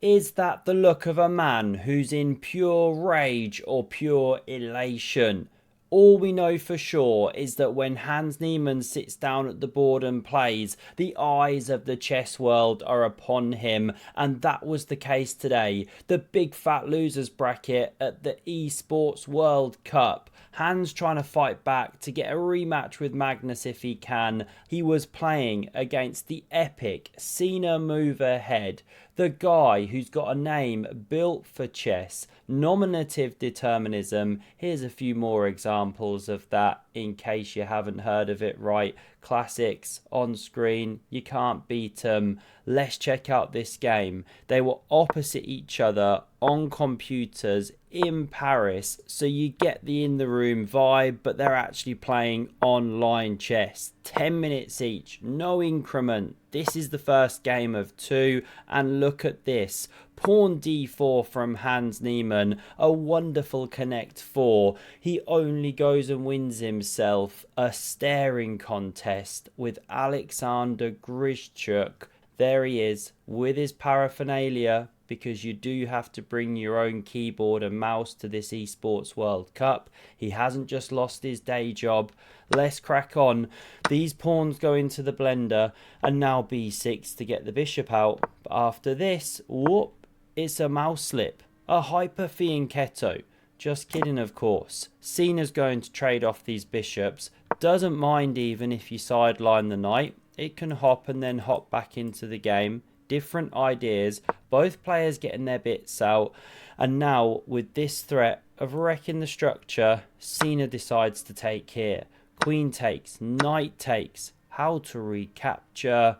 Is that the look of a man who's in pure rage or pure elation? All we know for sure is that when Hans Niemann sits down at the board and plays, the eyes of the chess world are upon him, and that was the case today. The big fat losers bracket at the Esports World Cup. Hans trying to fight back to get a rematch with Magnus if he can. He was playing against the epic Cena Move Ahead, the guy who's got a name built for chess, nominative determinism. Here's a few more examples of that in case you haven't heard of it right. Classics on screen, you can't beat them. Let's check out this game. They were opposite each other on computers in Paris, so you get the in the room vibe, but they're actually playing online chess. 10 minutes each, no increment. This is the first game of two, and look at this. Pawn d4 from Hans Niemann, a wonderful connect 4. He only goes and wins himself a staring contest with Alexander Grishchuk. There he is with his paraphernalia, because you do have to bring your own keyboard and mouse to this Esports World Cup. He hasn't just lost his day job. Let's crack on. These pawns go into the blender, and now b6 to get the bishop out. But after this, whoop, it's a mouse slip, a hyper fianchetto. Just kidding, of course. Cena's going to trade off these bishops. Doesn't mind even if you sideline the knight. It can hop and then hop back into the game. Different ideas, both players getting their bits out, and now with this threat of wrecking the structure, Cena decides to take here. Queen takes, knight takes. How to recapture?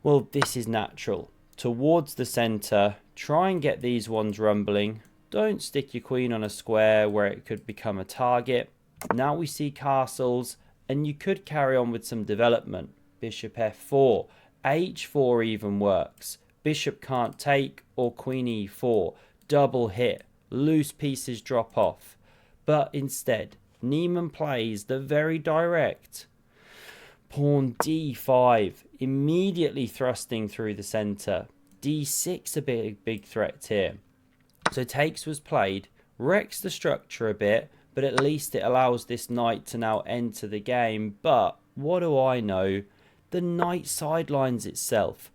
Well, this is natural. Towards the center, try and get these ones rumbling. Don't stick your queen on a square where it could become a target. Now we see castles, and you could carry on with some development. Bishop f4. h4 even works. Bishop can't take, or queen e4. Double hit. Loose pieces drop off. But instead, Niemann plays the very direct pawn d5, immediately thrusting through the center. d6 a big threat here. So takes was played, wrecks the structure a bit, but at least it allows this knight to now enter the game. But what do I know? The knight sidelines itself.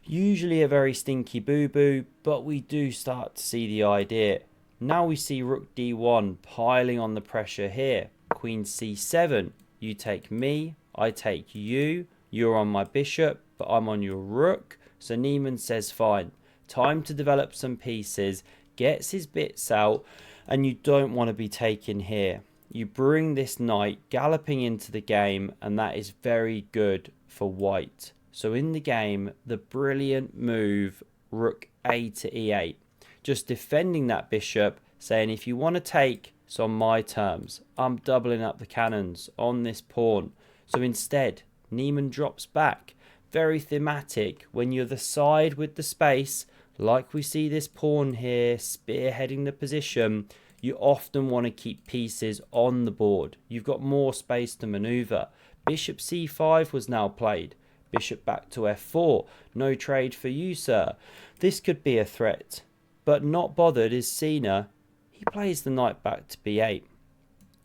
Usually a very stinky boo-boo, but we do start to see the idea. Now we see rook d1 piling on the pressure here. Queen c7. You take me, I take you. You're on my bishop, but I'm on your rook. So Niemann says fine. Time to develop some pieces. Gets his bits out, and you don't want to be taken here. You bring this knight galloping into the game, and that is very good for white. So in the game, the brilliant move, rook a to e8. Just defending that bishop, saying if you want to take, it's on my terms. I'm doubling up the cannons on this pawn. So instead, Niemann drops back. Very thematic when you're the side with the space, like we see this pawn here spearheading the position. You often want to keep pieces on the board. You've got more space to maneuver. Bishop c5 was now played. Bishop back to f4. No trade for you, sir. This could be a threat. But not bothered is Cena. He plays the knight back to b8.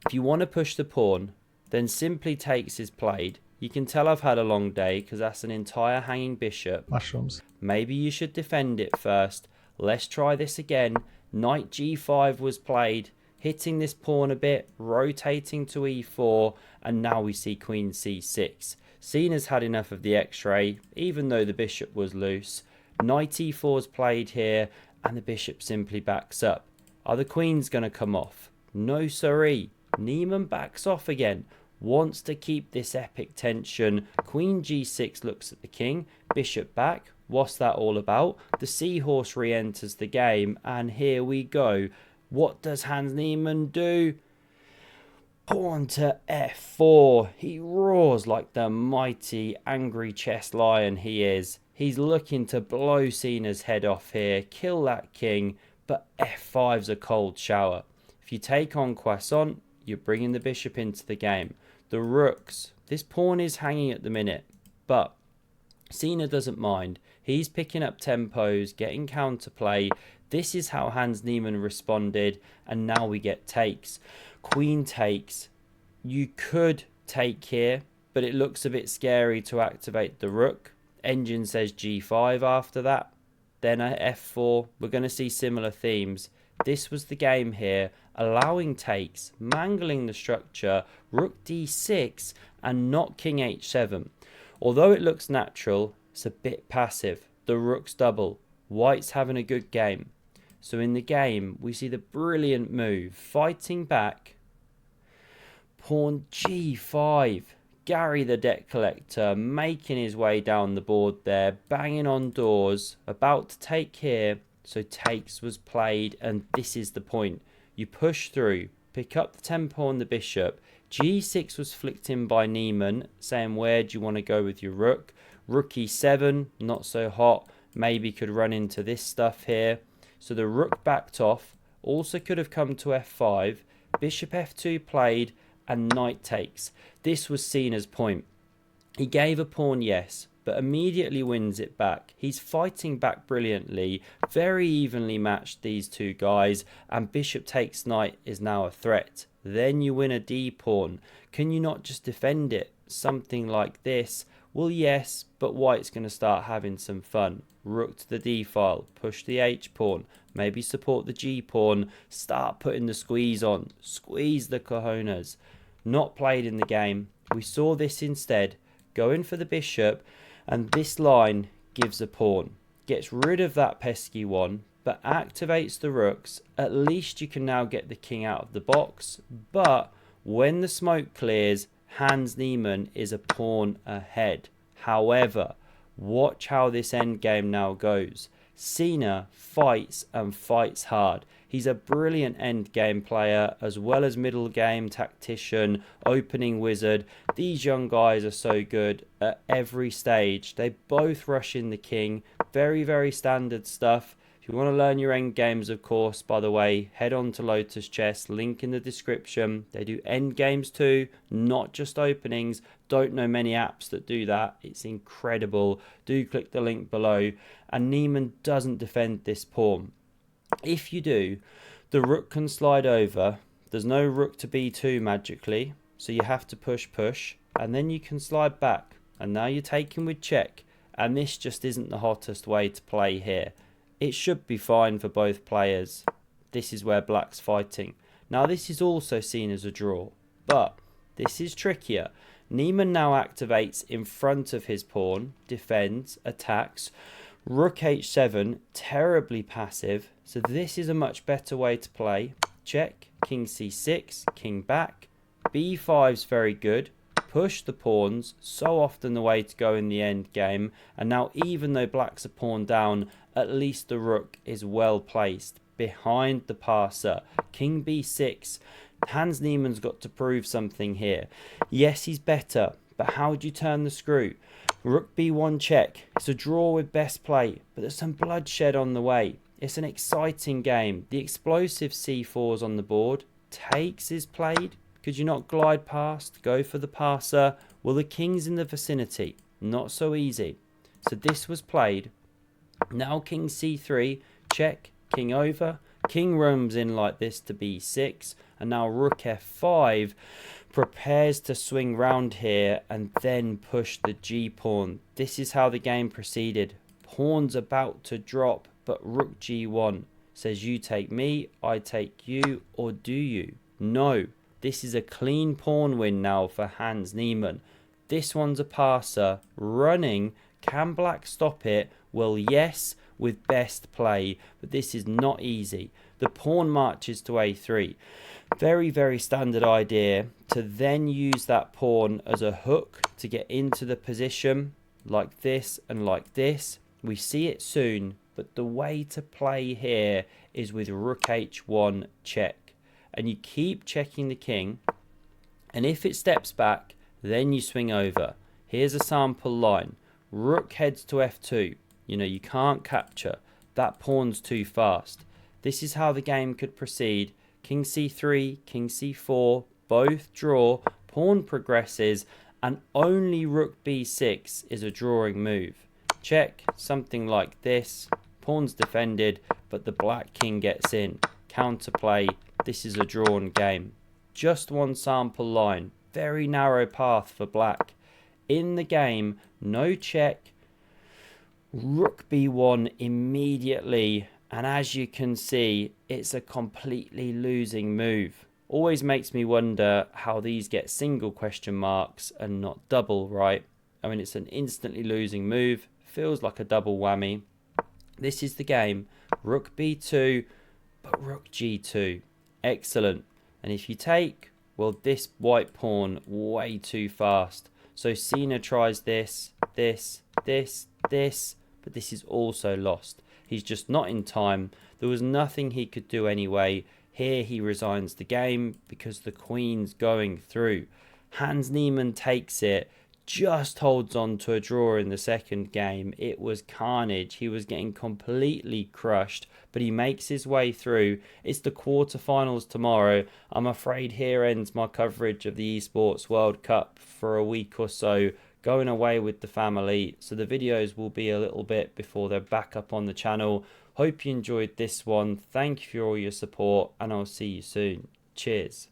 If you want to push the pawn, then simply takes is played. You can tell I've had a long day because that's an entire hanging bishop. Mushrooms. Maybe you should defend it first. Let's try this again. Knight g5 was played, hitting this pawn a bit, rotating to e4, and now we see queen c6. Cena's had enough of the x-ray, even though the bishop was loose. Knight e4 is played here, and the bishop simply backs up. Are the queens going to come off? No siree. Niemann backs off again. Wants to keep this epic tension. Queen g6 looks at the king. Bishop back. What's that all about? The seahorse re-enters the game, and here we go. What does Hans Niemann do? Pawn to f4. He roars like the mighty angry chess lion he is. He's looking to blow Cena's head off here, kill that king, but f5's a cold shower. If you take on croissant, you're bringing the bishop into the game. The rooks. This pawn is hanging at the minute, but Cena doesn't mind. He's picking up tempos, getting counterplay. This is how Hans Niemann responded, and now we get takes. Queen takes. You could take here, but it looks a bit scary to activate the rook. Engine says g5 after that. Then at f4, we're going to see similar themes. This was the game here, allowing takes, mangling the structure, rook d6, and not king h7. Although it looks natural, it's a bit passive. The rook's double. White's having a good game. So in the game, we see the brilliant move, fighting back. Pawn g5. Gary the debt collector making his way down the board there, banging on doors, about to take here. So takes was played, and this is the point. You push through, pick up the tempo on the bishop. g6 was flicked in by Niemann, saying where do you want to go with your rook. Rook e7, not so hot, maybe could run into this stuff here. So the rook backed off, also could have come to f5, bishop f2 played, and knight takes. This was seen as point. He gave a pawn, yes, but immediately wins it back. He's fighting back brilliantly, very evenly matched, these two guys, and bishop takes knight is now a threat. Then you win a d pawn. Can you not just defend it? Something like this. Well, yes, but white's going to start having some fun. Rook to the d file, push the h pawn, maybe support the g pawn, start putting the squeeze on, squeeze the cojones. Not played in the game. We saw this instead, going for the bishop, and this line gives a pawn. Gets rid of that pesky one, but activates the rooks. At least you can now get the king out of the box, but when the smoke clears, Hans Niemann is a pawn ahead. However, watch how this endgame now goes. Sina fights and fights hard. He's a brilliant endgame player as well as middle game tactician, opening wizard. These young guys are so good at every stage. They both rush in the king. Very, very standard stuff. If you want to learn your end games, of course, by the way, head on to Lotus Chess, link in the description. They do end games too, not just openings. Don't know many apps that do that. It's incredible. Do click the link below. And Niemann doesn't defend this pawn. If you do, the rook can slide over. There's no rook to b2 magically, so you have to push, and then you can slide back. And now you're taking with check, and this just isn't the hottest way to play here. It should be fine for both players. This is where black's fighting. Now this is also seen as a draw, but this is trickier. Niemann now activates in front of his pawn, defends, attacks. Rook h7, terribly passive, so this is a much better way to play. Check, king c6, king back. b5's very good. Push the pawns, so often the way to go in the end game. And now even though black's a pawn down, at least the rook is well placed behind the passer. King b6. Hans Niemann's got to prove something here. Yes, he's better, but how do you turn the screw? Rook b1 check. It's a draw with best play, but there's some bloodshed on the way. It's an exciting game. The explosive c4's on the board. Takes is played. Could you not glide past? Go for the passer. Well, the king's in the vicinity. Not so easy. So this was played. Now king c3. Check. King over. King roams in like this to b6. And now rook f5 prepares to swing round here and then push the g pawn. This is how the game proceeded. Pawn's about to drop, but rook g1 says you take me, I take you, or do you? No. This is a clean pawn win now for Hans Niemann. This one's a passer, running. Can black stop it? Well, yes, with best play, but this is not easy. The pawn marches to a3. Very, very standard idea to then use that pawn as a hook to get into the position like this and like this. We see it soon, but the way to play here is with rook h1 check. And you keep checking the king, and if it steps back, then you swing over. Here's a sample line. Rook heads to f2. You know, you can't capture. That pawn's too fast. This is how the game could proceed. King c3, king c4, both draw. Pawn progresses, and only rook b6 is a drawing move. check, something like this. Pawn's defended, but the black king gets in. Counterplay, this is a drawn game. Just one sample line, very narrow path for black. In the game, no check, rook b1 immediately, and as you can see, it's a completely losing move. Always makes me wonder how these get single question marks and not double, right? I mean, it's an instantly losing move, feels like a double whammy. This is the game, rook b2, but rook g2, excellent. And if you take, well, this white pawn way too fast. So Sina tries this, but this is also lost. He's just not in time. There was nothing he could do anyway. Here he resigns the game because the queen's going through. Hans Niemann takes it, just holds on to a draw in the second game. It was carnage. He was getting completely crushed, but he makes his way through. It's the quarterfinals tomorrow. I'm afraid here ends my coverage of the Esports World Cup for a week or so, going away with the family, so the videos will be a little bit before they're back up on the channel. Hope you enjoyed this one. Thank you for all your support, and I'll see you soon. Cheers.